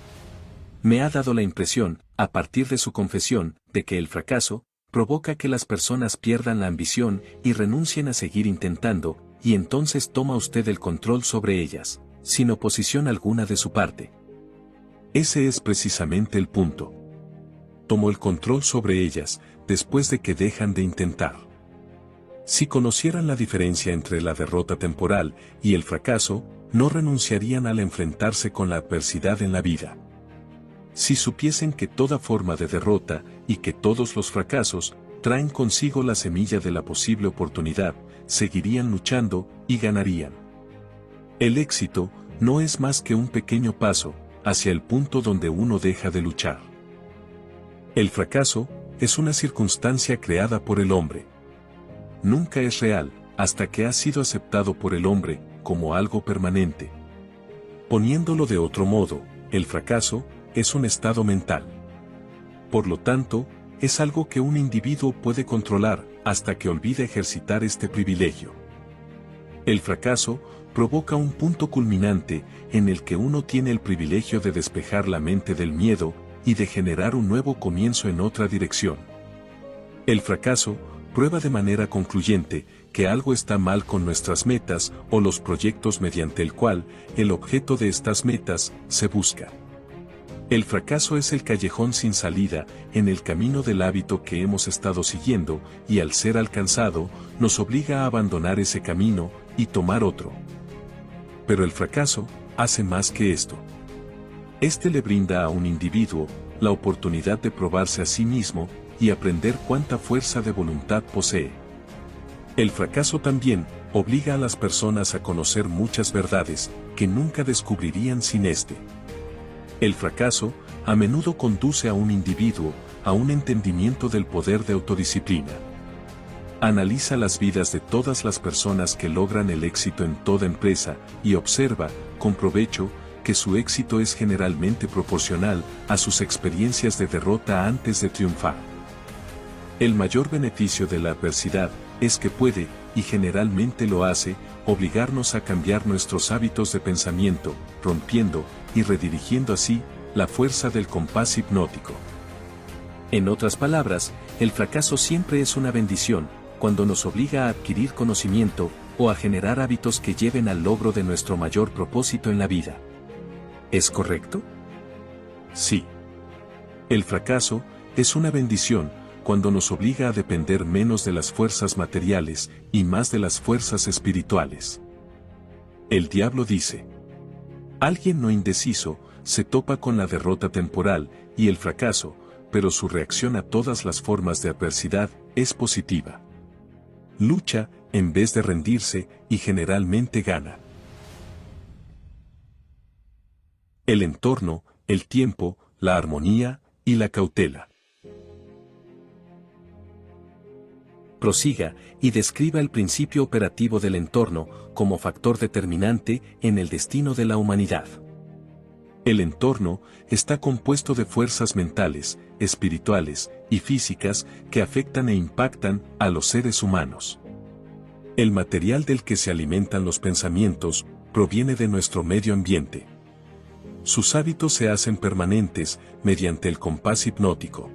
Me ha dado la impresión, a partir de su confesión, de que el fracaso provoca que las personas pierdan la ambición y renuncien a seguir intentando, y entonces toma usted el control sobre ellas, sin oposición alguna de su parte. Ese es precisamente el punto. Tomó el control sobre ellas, después de que dejan de intentar. Si conocieran la diferencia entre la derrota temporal y el fracaso, no renunciarían al enfrentarse con la adversidad en la vida. Si supiesen que toda forma de derrota y que todos los fracasos traen consigo la semilla de la posible oportunidad, seguirían luchando y ganarían. El éxito no es más que un pequeño paso hacia el punto donde uno deja de luchar. El fracaso es una circunstancia creada por el hombre. Nunca es real hasta que ha sido aceptado por el hombre como algo permanente. Poniéndolo de otro modo, el fracaso es un estado mental. Por lo tanto, es algo que un individuo puede controlar hasta que olvide ejercitar este privilegio. El fracaso provoca un punto culminante en el que uno tiene el privilegio de despejar la mente del miedo y de generar un nuevo comienzo en otra dirección. El fracaso prueba de manera concluyente que algo está mal con nuestras metas o los proyectos mediante el cual el objeto de estas metas se busca. El fracaso es el callejón sin salida en el camino del hábito que hemos estado siguiendo y al ser alcanzado, nos obliga a abandonar ese camino y tomar otro. Pero el fracaso hace más que esto. Este le brinda a un individuo la oportunidad de probarse a sí mismo y aprender cuánta fuerza de voluntad posee. El fracaso también obliga a las personas a conocer muchas verdades que nunca descubrirían sin este. El fracaso a menudo conduce a un individuo a un entendimiento del poder de autodisciplina. Analiza las vidas de todas las personas que logran el éxito en toda empresa y observa, con provecho, que su éxito es generalmente proporcional a sus experiencias de derrota antes de triunfar. El mayor beneficio de la adversidad es que puede, y generalmente lo hace, obligarnos a cambiar nuestros hábitos de pensamiento, rompiendo y redirigiendo así la fuerza del compás hipnótico. En otras palabras, el fracaso siempre es una bendición, cuando nos obliga a adquirir conocimiento o a generar hábitos que lleven al logro de nuestro mayor propósito en la vida. ¿Es correcto? Sí. El fracaso es una bendición cuando nos obliga a depender menos de las fuerzas materiales y más de las fuerzas espirituales. El diablo dice: alguien no indeciso se topa con la derrota temporal y el fracaso, pero su reacción a todas las formas de adversidad es positiva. Lucha en vez de rendirse y generalmente gana. El entorno, el tiempo, la armonía y la cautela. Prosiga y describa el principio operativo del entorno como factor determinante en el destino de la humanidad. El entorno está compuesto de fuerzas mentales, espirituales y físicas que afectan e impactan a los seres humanos. El material del que se alimentan los pensamientos proviene de nuestro medio ambiente. Sus hábitos se hacen permanentes mediante el compás hipnótico.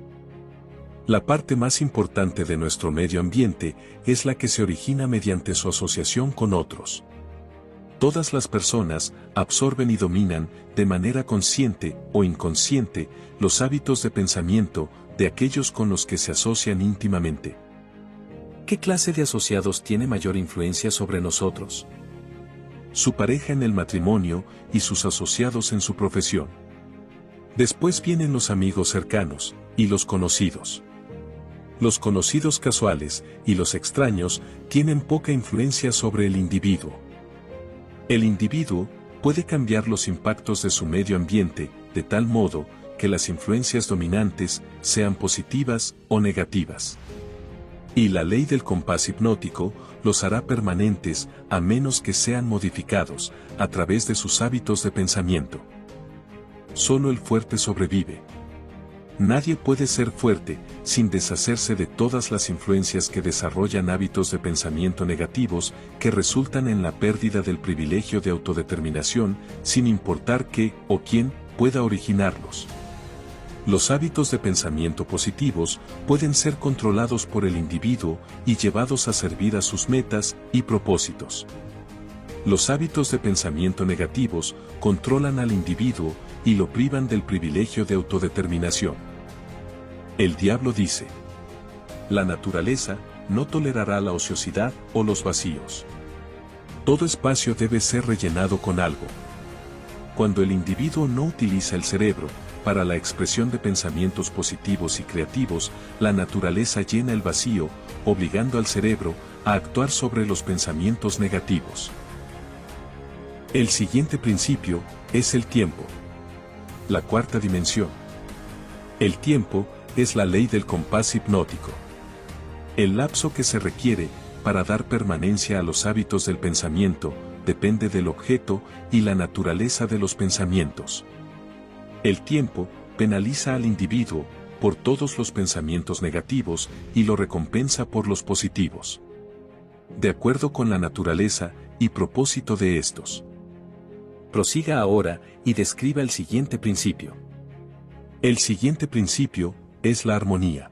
La parte más importante de nuestro medio ambiente es la que se origina mediante su asociación con otros. Todas las personas absorben y dominan, de manera consciente o inconsciente, los hábitos de pensamiento de aquellos con los que se asocian íntimamente. ¿Qué clase de asociados tiene mayor influencia sobre nosotros? Su pareja en el matrimonio y sus asociados en su profesión. Después vienen los amigos cercanos y los conocidos. Los conocidos casuales y los extraños tienen poca influencia sobre el individuo. El individuo puede cambiar los impactos de su medio ambiente de tal modo que las influencias dominantes sean positivas o negativas. Y la ley del compás hipnótico los hará permanentes a menos que sean modificados a través de sus hábitos de pensamiento. Solo el fuerte sobrevive. Nadie puede ser fuerte sin deshacerse de todas las influencias que desarrollan hábitos de pensamiento negativos que resultan en la pérdida del privilegio de autodeterminación, sin importar qué o quién pueda originarlos. Los hábitos de pensamiento positivos pueden ser controlados por el individuo y llevados a servir a sus metas y propósitos. Los hábitos de pensamiento negativos controlan al individuo y lo privan del privilegio de autodeterminación. El diablo dice: la naturaleza no tolerará la ociosidad o los vacíos. Todo espacio debe ser rellenado con algo. Cuando el individuo no utiliza el cerebro para la expresión de pensamientos positivos y creativos, la naturaleza llena el vacío, obligando al cerebro a actuar sobre los pensamientos negativos. El siguiente principio es el tiempo. La cuarta dimensión. El tiempo es la ley del compás hipnótico. El lapso que se requiere para dar permanencia a los hábitos del pensamiento depende del objeto y la naturaleza de los pensamientos. El tiempo penaliza al individuo por todos los pensamientos negativos y lo recompensa por los positivos, de acuerdo con la naturaleza y propósito de estos. Prosiga ahora y describa el siguiente principio. El siguiente principio es la armonía.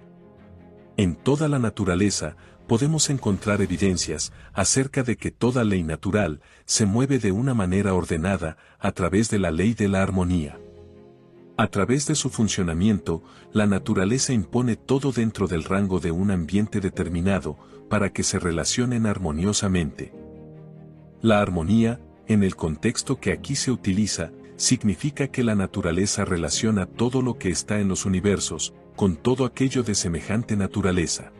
En toda la naturaleza podemos encontrar evidencias acerca de que toda ley natural se mueve de una manera ordenada a través de la ley de la armonía. A través de su funcionamiento, la naturaleza impone todo dentro del rango de un ambiente determinado para que se relacionen armoniosamente. La armonía, en el contexto que aquí se utiliza, significa que la naturaleza relaciona todo lo que está en los universos, con todo aquello de semejante naturaleza.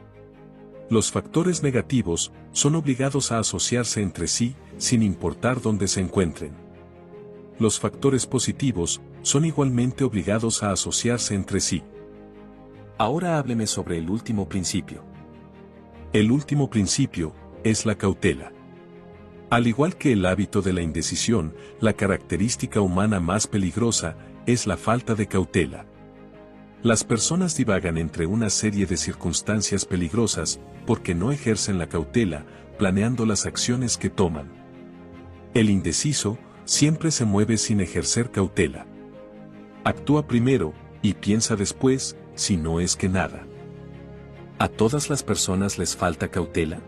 Los factores negativos son obligados a asociarse entre sí, sin importar dónde se encuentren. Los factores positivos son igualmente obligados a asociarse entre sí. Ahora hábleme sobre el último principio. El último principio es la cautela. Al igual que el hábito de la indecisión, la característica humana más peligrosa es la falta de cautela. Las personas divagan entre una serie de circunstancias peligrosas porque no ejercen la cautela, planeando las acciones que toman. El indeciso siempre se mueve sin ejercer cautela. Actúa primero y piensa después, si no es que nada. ¿A todas las personas les falta cautela?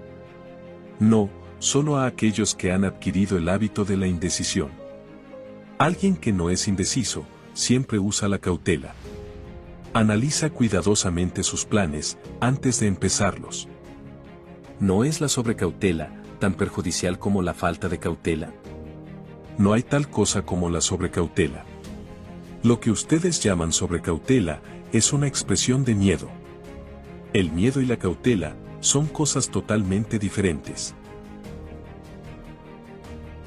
No, solo a aquellos que han adquirido el hábito de la indecisión. Alguien que no es indeciso, siempre usa la cautela. Analiza cuidadosamente sus planes antes de empezarlos. ¿No es la sobrecautela tan perjudicial como la falta de cautela? No hay tal cosa como la sobrecautela. Lo que ustedes llaman sobrecautela es una expresión de miedo. El miedo y la cautela son cosas totalmente diferentes.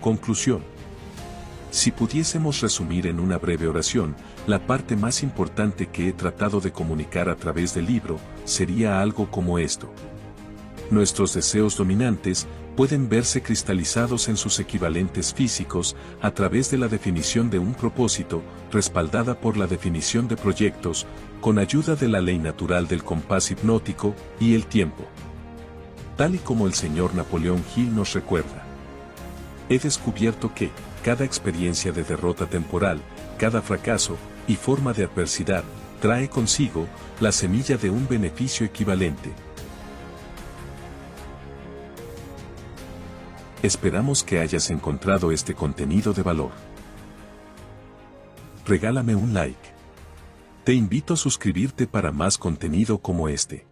Conclusión. Si pudiésemos resumir en una breve oración, la parte más importante que he tratado de comunicar a través del libro, sería algo como esto. Nuestros deseos dominantes pueden verse cristalizados en sus equivalentes físicos a través de la definición de un propósito, respaldada por la definición de proyectos, con ayuda de la ley natural del compás hipnótico y el tiempo. Tal y como el señor Napoleón Hill nos recuerda. He descubierto que, cada experiencia de derrota temporal, cada fracaso y forma de adversidad, trae consigo la semilla de un beneficio equivalente. Esperamos que hayas encontrado este contenido de valor. Regálame un like. Te invito a suscribirte para más contenido como este.